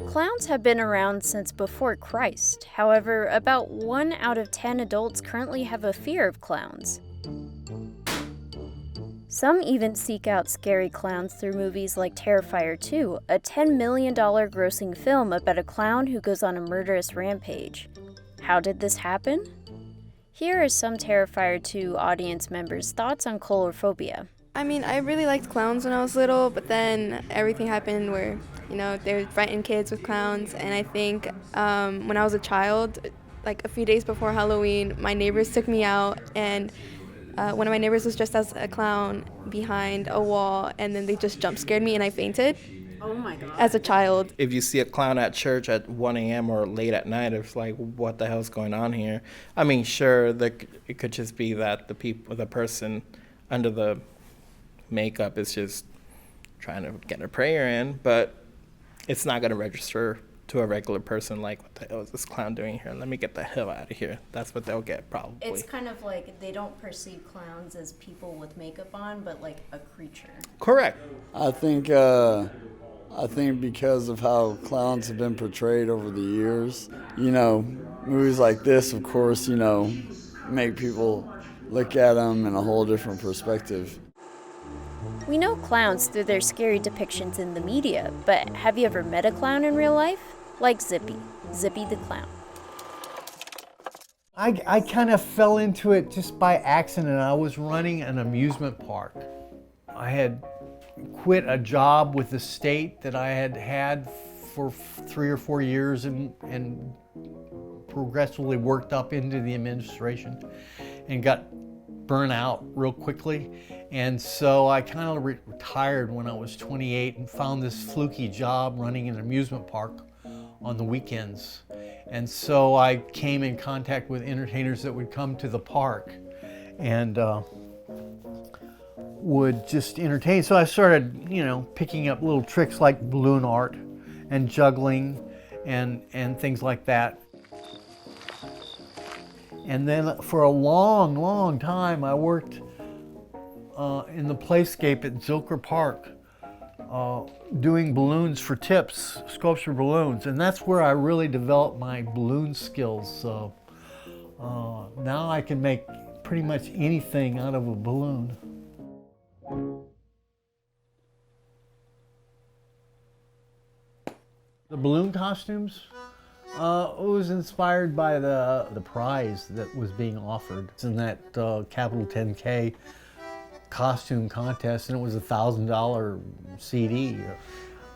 Clowns have been around since before Christ. However, about 1 out of 10 adults currently have a fear of clowns. Some even seek out scary clowns through movies like Terrifier 2, a $10 million grossing film about a clown who goes on a murderous rampage. How did this happen? Here are some Terrifier 2 audience members' thoughts on coulrophobia. I mean, I really liked clowns when I was little, but then everything happened where, they were frightening kids with clowns. And I think when I was a child, like a few days before Halloween, my neighbors took me out, and one of my neighbors was dressed as a clown behind a wall, and then they just jump scared me and I fainted. Oh my God. As a child. If you see a clown at church at 1 a.m. or late at night, it's like, what the hell's going on here? I mean, sure, it could just be that the person under the makeup is just trying to get a prayer in, but it's not going to register to a regular person like, what the hell is this clown doing here? Let me get the hell out of here. That's what they'll get, probably. It's kind of like they don't perceive clowns as people with makeup on, but like a creature. Correct. I think because of how clowns have been portrayed over the years, movies like this, of course, make people look at them in a whole different perspective. We know clowns through their scary depictions in the media, but have you ever met a clown in real life? Like Zippy the Clown. I kind of fell into it just by accident. I was running an amusement park. I had quit a job with the state that I had had for 3 or 4 years and progressively worked up into the administration and got burnt out real quickly. And so I kind of retired when I was 28 and found this fluky job running an amusement park on the weekends. And so I came in contact with entertainers that would come to the park and would just entertain. So I started, picking up little tricks like balloon art and juggling and things like that. And then for a long, long time, I worked in the playscape at Zilker Park, doing balloons for tips, sculpture balloons. And that's where I really developed my balloon skills. So now I can make pretty much anything out of a balloon. The balloon costumes? It was inspired by the prize that was being offered. It's in that Capital 10K costume contest, and it was a $1,000 CD.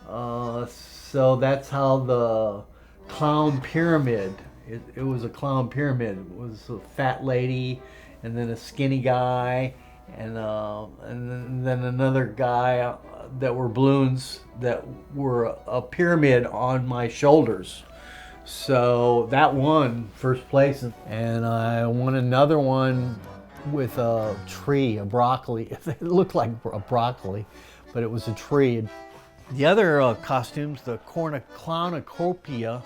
So that's how the clown pyramid, it was a clown pyramid. It was a fat lady, and then a skinny guy, and then another guy that were balloons that were a pyramid on my shoulders. So that won first place, and I won another one with a tree, a broccoli. It looked like a broccoli, but it was a tree. The other costumes, the coulrophobia,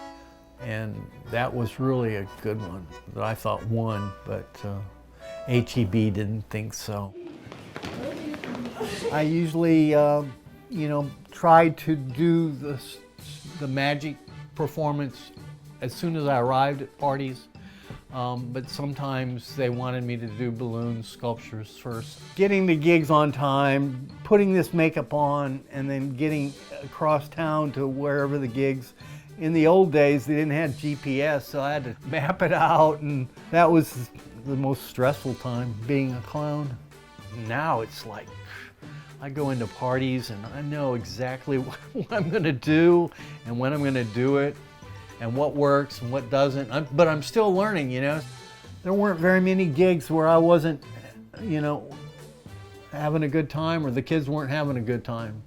and that was really a good one that I thought won, but HEB didn't think so. I usually, try to do the magic performance as soon as I arrived at parties, but sometimes they wanted me to do balloon sculptures first. Getting the gigs on time, putting this makeup on, and then getting across town to wherever the gigs. In the old days, they didn't have GPS, so I had to map it out, and that was the most stressful time, being a clown. Now it's like, I go into parties and I know exactly what I'm gonna do and when I'm gonna do it and what works and what doesn't. But I'm still learning, There weren't very many gigs where I wasn't, having a good time or the kids weren't having a good time.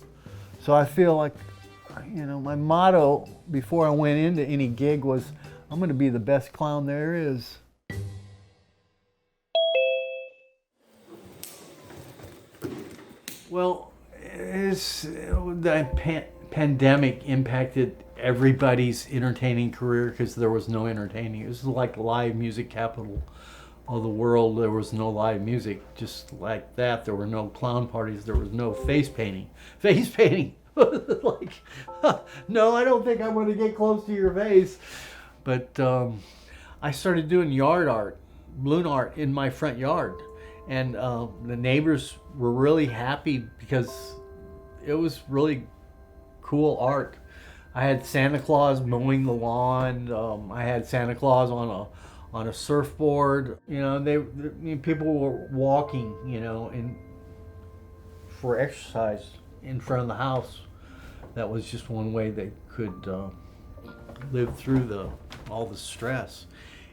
So I feel like, my motto before I went into any gig was, I'm gonna be the best clown there is. Well, the pandemic impacted everybody's entertaining career because there was no entertaining. It was like live music capital of the world. There was no live music. Just like that, there were no clown parties. There was no face painting. Face painting Like, no, I don't think I'm going to get close to your face. But I started doing yard art, balloon art in my front yard. And the neighbors were really happy because it was really cool art. I had Santa Claus mowing the lawn. I had Santa Claus on a surfboard. You know, people were walking, you know, for exercise in front of the house. That was just one way they could live through all the stress.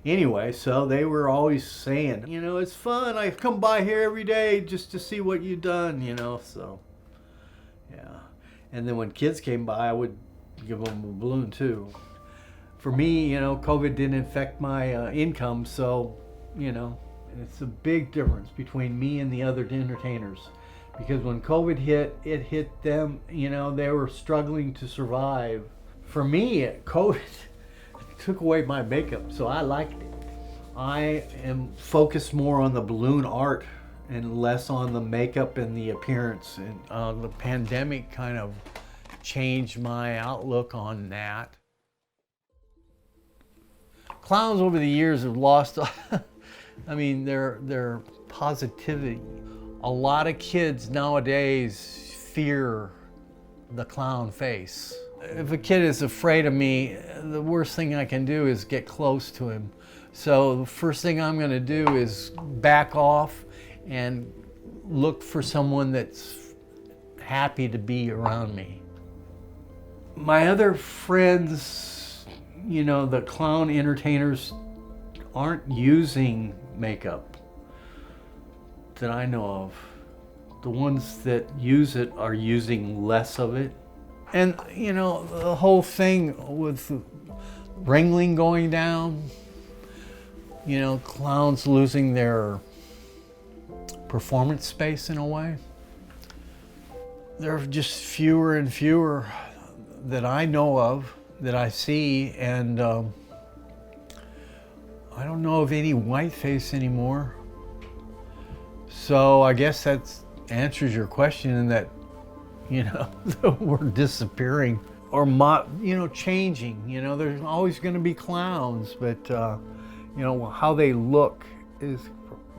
Anyway, so they were always saying, you know, it's fun. I come by here every day just to see what you've done, you know, so yeah. And then when kids came by, I would give them a balloon too. For me, you know, COVID didn't affect my income, so, you know, it's a big difference between me and the other entertainers. Because when COVID hit, it hit them, you know, they were struggling to survive. For me, COVID took away my makeup, so I liked it. I am focused more on the balloon art and less on the makeup and the appearance. And the pandemic kind of changed my outlook on that. Clowns over the years have lost, I mean, their positivity. A lot of kids nowadays fear the clown face. If a kid is afraid of me, the worst thing I can do is get close to him. So the first thing I'm going to do is back off and look for someone that's happy to be around me. My other friends, you know, the clown entertainers aren't using makeup that I know of. The ones that use it are using less of it. And, you know, the whole thing with Ringling going down, you know, clowns losing their performance space in a way. There are just fewer and fewer that I know of, that I see, and I don't know of any whiteface anymore. So I guess that answers your question in that, you know, we're disappearing or, you know, changing. You know, there's always going to be clowns, but, you know, how they look is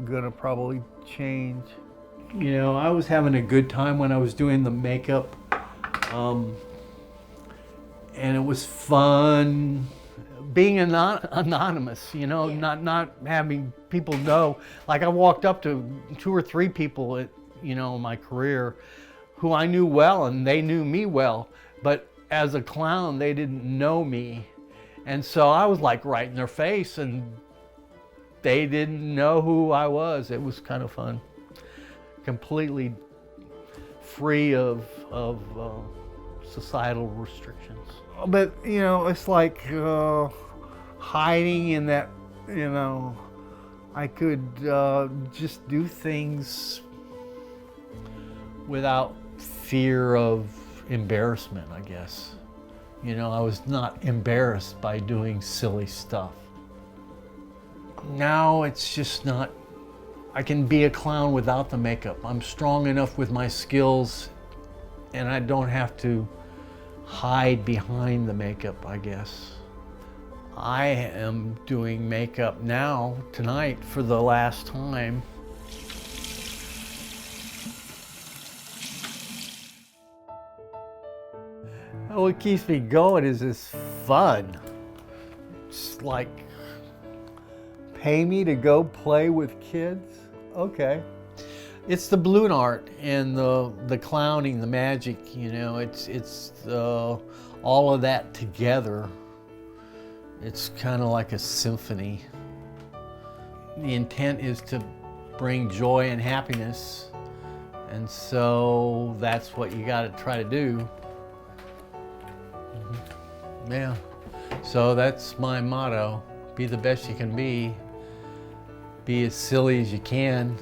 going to probably change. You know, I was having a good time when I was doing the makeup, and it was fun being anonymous, you know, not having people know. Like I walked up to 2 or 3 people, you know, in my career who I knew well and they knew me well, but as a clown, they didn't know me. And so I was like right in their face and they didn't know who I was. It was kind of fun. Completely free of societal restrictions. But, you know, it's like hiding in that, you know, I could just do things without fear of embarrassment, I guess. You know, I was not embarrassed by doing silly stuff. Now it's just not, I can be a clown without the makeup. I'm strong enough with my skills and I don't have to hide behind the makeup, I guess. I am doing makeup now, tonight, for the last time. What keeps me going is this fun. It's like, pay me to go play with kids? Okay. It's the balloon art and the clowning, the magic, you know, it's all of that together. It's kind of like a symphony. The intent is to bring joy and happiness, and so that's what you got to try to do. Yeah, so that's my motto. Be the best you can be as silly as you can.